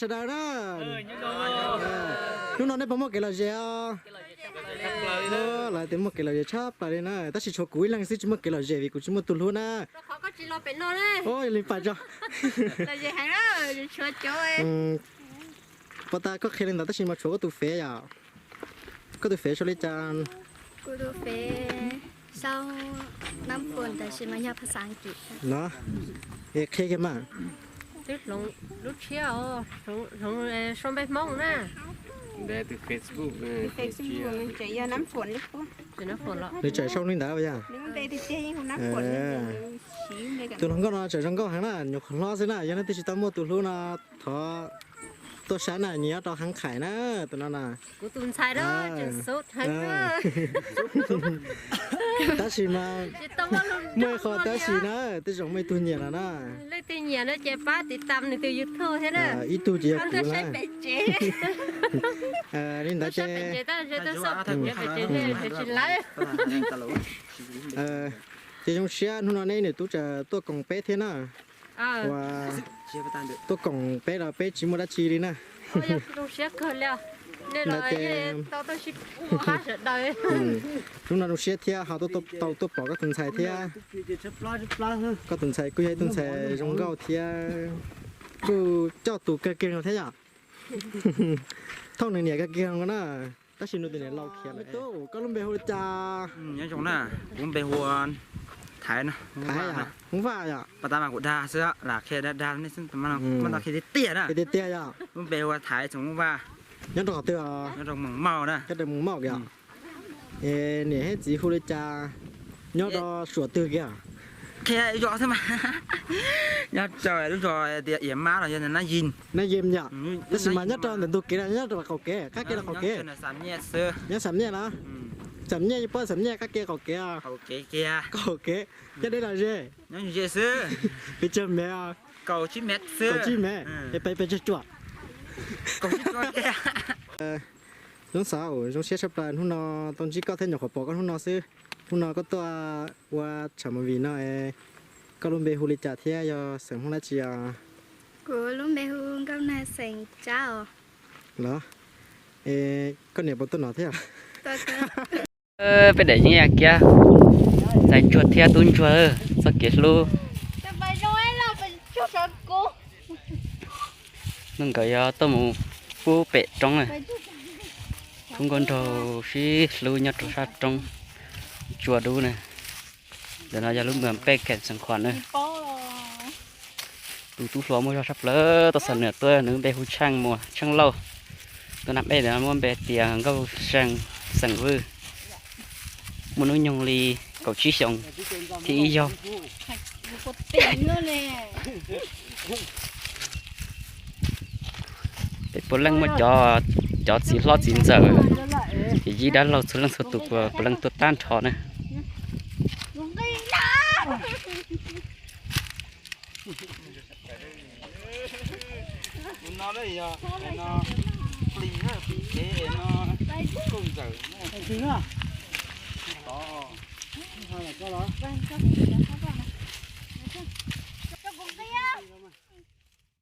sẽ đào đó lúc nó này bấm một cái là gì à lại tìm một cái là gì chắp lại đây nè ta chỉ cho cuối lăng xí chỉ một cái là gì vì cũng chỉ một tuần luôn nè khó có chỉ lo phải lo đấy ôi lên phải cho là gì hàng đó chưa chơi bắt ta có khi lên đó ta chỉ mà chỗ có tụ phế à có tụ phế cho lấy chan cô tụ phế sau năm phầnแต่ฉันมาhọc ภาษาอังกฤษ เนาะเอ๊ะเคกันมา lúc chiều xong bên mông nè ได้từ Facebook Facebook มันจะยาน้ำฝนเลยปุ๊บ thì nó phun lọ หรือใจช่องนี้ได้ป่ะย่า นี่มันได้ที่เจ๊ยังของน้ำฝนสีเลยกัน ตัวน้องก็นอนใจช่องก็หางน่ะหยกล้อซิน่ะยันที่จิตตามตัวรู้น่ะทอตัวฉันน่ะเนี้ยต่อหางไข่นะตัวนั้นน่ะ cô tụi sai đó chừng sốt hết đó ตาสีมา chỉ tao bao luôn เมื่อขอตาสีนะที่จงไม่ตุนเย็นแล้วนะ lấy tiền nhà nó chế bát thì tầm này từ YouTube thế đó อีตูเจีย không กู có นะ sai bể chế นี่ nó นะเจ sai bể chế ta sắp bể chế để chỉ lấy เจจงเชียนู่นนี่เนี่ยตัวจะตัวกงเป๊ะเท่าน่ะ ว่า chia với tan được ตัวกงเป๊ะเราเป๊ะจิมุระชีดีนะ ôi giờ không sẽ khờ leo nên là tao chỉ hát ở đây ทุกนั้นเชียเทียหาตัวปอกก็ตุนใส่เทียก็ตุนใส่กูให้ตุนใส่จงเก้าเทียกูเจ้าตู่เก่งเราเทียท่องหนึ่งเนี่ยก็เก่งกันนะถ้าชินดูตัวเนี่ยเราเขียนเลยตู้ก็ลุ่มเบลจ้า nhớ chúng nè cũng bề huồn thái nè ขายอ่ะมึงว่าอ่ะ bà ta mà cũng đa sữa là khi đa nên xin mà nó khi tiền à ไอเตี้ยอ่ะ cũng bề huồn thái chúng va ยังต่อเตือ nó trong mỏng màu nè ก็เดิมมึงมอกอ่ะเนี่ยให้จีฮูเลยจ้าย้อนรอสวดตือกี่ khi rõ thế mà nhớ trời lúc rồi địa yểm má rồi nên nó nhìn น่าเยี่ยมอ่ะแต่สมัยนี้ตอนเดินตัวเกล้าเนี่ยตัวเขาเกล้าข้าเกล้าเขาเกล้า là sắm nhẹ sơ ยังสามเนี่ยนะสามเนี่ยยี่ป้อสามเนี่ยข้าเกล้าเขาเกล้า cầu kế kia ก็โอเคจะได้ละเจ้ nhớ như vậy sơ ไปเจอแม่ cầu chí mét ก็ sơ จี้แม่ไปจะจวด cầu chí con kia น้องสาวน้องเชียร์ชปลานหุ่นนอตอนจี้ก็เท่นหยกขอปอก็หุ่นนอซื้อหุ่นนอก็ตัวว่าฉามวีน้อยก็ลุมเบฮูลิจ่าเทียยอเสียงหุ่นละจีย cô lúc bé hương con này sành cháo เหรอก็เนี่ยบนต้นหนอเทีย ไปไหนเนี่ยแกใส่จวดเทียตุนจวดสักเกตลู จะไปด้วยเราเป็นชุดสังกู นึงก็ยาต้มปูเป็ดตรงเลยทุกคนเราชีลูยัดตัวสัตว์ตรงจวดดูเนี่ยเดี๋ยวเราจะลุ้มเหมือนเป็ดแก่สังขวัญเลยดูตู้หัวมือเราสับเลยตัวสันเหนือตัวนึงไปหูช่างมัวช่างเล่าตัวนับเอ็ดเดี๋ยวมันไปเตียงก็ช่างสังวือมันนุ่งยงลีcầu chí sống thì y do để bữa lăng mà cho xí lo chín giờ thì gì đã lâu số lăng số tục bữa lăng tôi tan thọ này nó đây nó pli nó để nó công giờ nó có hay là có đó